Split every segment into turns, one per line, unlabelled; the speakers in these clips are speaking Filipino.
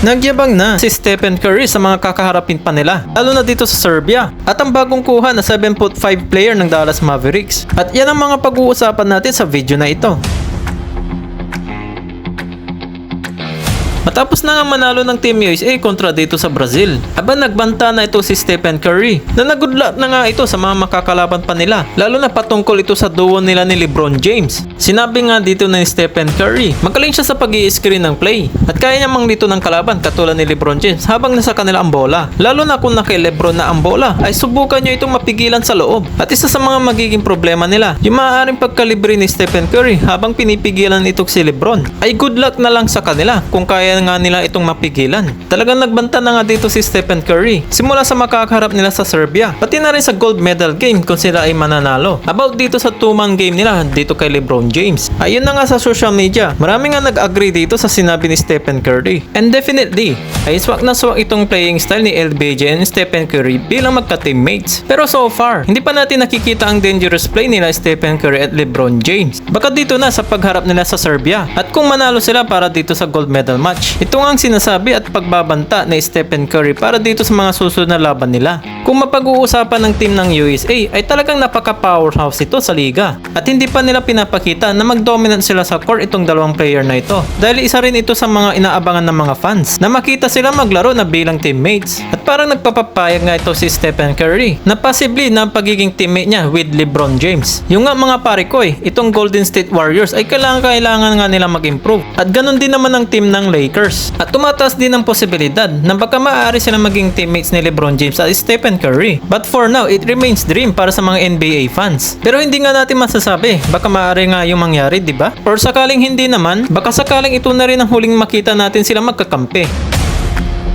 Nagyabang na si Stephen Curry sa mga kakaharapin pa nila, lalo na dito sa Serbia. At ang bagong kuha na 7'5" player ng Dallas Mavericks. At yan ang mga pag-uusapan natin sa video na ito. Matapos na nga manalo ng Team USA kontra dito sa Brazil, aba nagbanta na ito si Stephen Curry na nagudlat na nga ito sa mga makakalaban pa nila, lalo na patungkol ito sa duo nila ni LeBron James. Sinabi nga dito ni Stephen Curry, magaling siya sa pag-i-screen ng play at kaya niya manglito ng kalaban katulad ni LeBron James habang nasa kanila ang bola. Lalo na kung kay LeBron na ang bola ay subukan niyo itong mapigilan sa loob. At isa sa mga magiging problema nila, yung maaaring pagkalibre ni Stephen Curry habang pinipigilan ito si LeBron, ay good luck na lang sa kanila kung kaya nga nila itong mapigilan. Talagang nagbanta na nga dito si Stephen Curry simula sa makakaharap nila sa Serbia, pati na rin sa gold medal game kung sila ay mananalo. About dito sa two-man game nila dito kay LeBron James, ayun na nga sa social media, marami nga nag-agree dito sa sinabi ni Stephen Curry. And definitely, ay swak na swak itong playing style ni LBJ and Stephen Curry bilang magka-teammates. Pero so far, hindi pa natin nakikita ang dangerous play nila Stephen Curry at LeBron James. Baka dito na sa pagharap nila sa Serbia at kung manalo sila para dito sa gold medal match. Ito nga ang sinasabi at pagbabanta ni Stephen Curry para dito sa mga susunod na laban nila. Kung mapag-uusapan ng team ng USA ay talagang napaka-powerhouse ito sa liga. At hindi pa nila pinapakita na mag-dominant sila sa court itong dalawang player na ito. Dahil isa rin ito sa mga inaabangan ng mga fans na makita sila maglaro na bilang teammates. At parang nagpapapayag nga ito si Stephen Curry na possibly na pagiging teammate niya with LeBron James. Yung nga mga pare ko itong Golden State Warriors ay kailangan nga nila mag-improve. At ganun din naman ang team ng Lakers. At tumataas din ang posibilidad na baka maaari sila maging teammates ni LeBron James at Stephen Curry. But for now, it remains dream para sa mga NBA fans. Pero hindi nga natin masasabi, baka maaari nga yung mangyari, di ba? Or sakaling hindi naman, baka sakaling ito na rin ang huling makita natin sila magkakampi.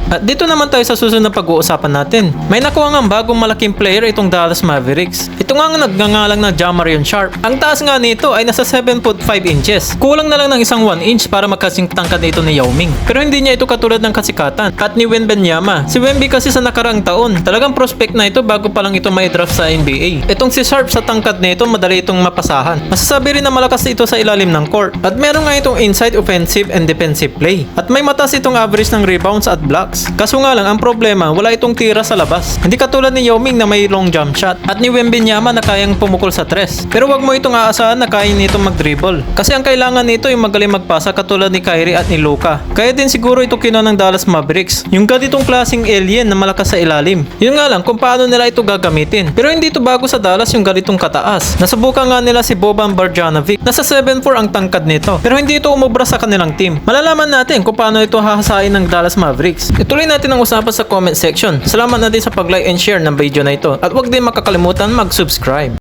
At dito naman tayo sa susunod na pag-uusapan natin. May nakuha nga bagong malaking player itong Dallas Mavericks. Ito nga ang nagngangalang na Jamarion Sharp. Ang taas nga nito ay nasa 7'5" inches. Kulang na lang ng isang 1 inch para magkasing tangkad nito ni Yao Ming. Pero hindi niya ito katulad ng kasikatan at ni Wembanyama. Si Wemby kasi sa nakaraang taon, talagang prospect na ito bago pa lang ito ma-draft sa NBA. Itong si Sharp sa tangkad nito, madali itong mapasahan. Masasabi rin na malakas ito sa ilalim ng court. At meron nga itong inside offensive and defensive play. At may mataas itong average ng rebounds at blocks. Kaso nga lang, ang problema, wala itong tira sa labas. Hindi katulad ni Yao Ming na may long jump shot at ni Wembanyama na kayang pumukol sa tres. Pero wag mo itong aasahan na kaya nito mag-dribble. Kasi ang kailangan nito yung magaling magpasa katulad ni Kyrie at ni Luka. Kaya din siguro ito kinuha ng Dallas Mavericks. Yung ganitong klaseng alien na malakas sa ilalim. Yun nga lang kung paano nila ito gagamitin. Pero hindi ito bago sa Dallas yung ganitong kataas. Nasubukan nga nila si Boban Marjanovic. Nasa 7'4" ang tangkad nito. Pero hindi ito umubra sa kanilang team. Malalaman natin kung paano ito hahasain ng Dallas Mavericks. Ituloy natin ang usapan sa comment section. Salamat na din sa pag-like and share ng video na ito. At huwag din makakalimutan mag-subscribe.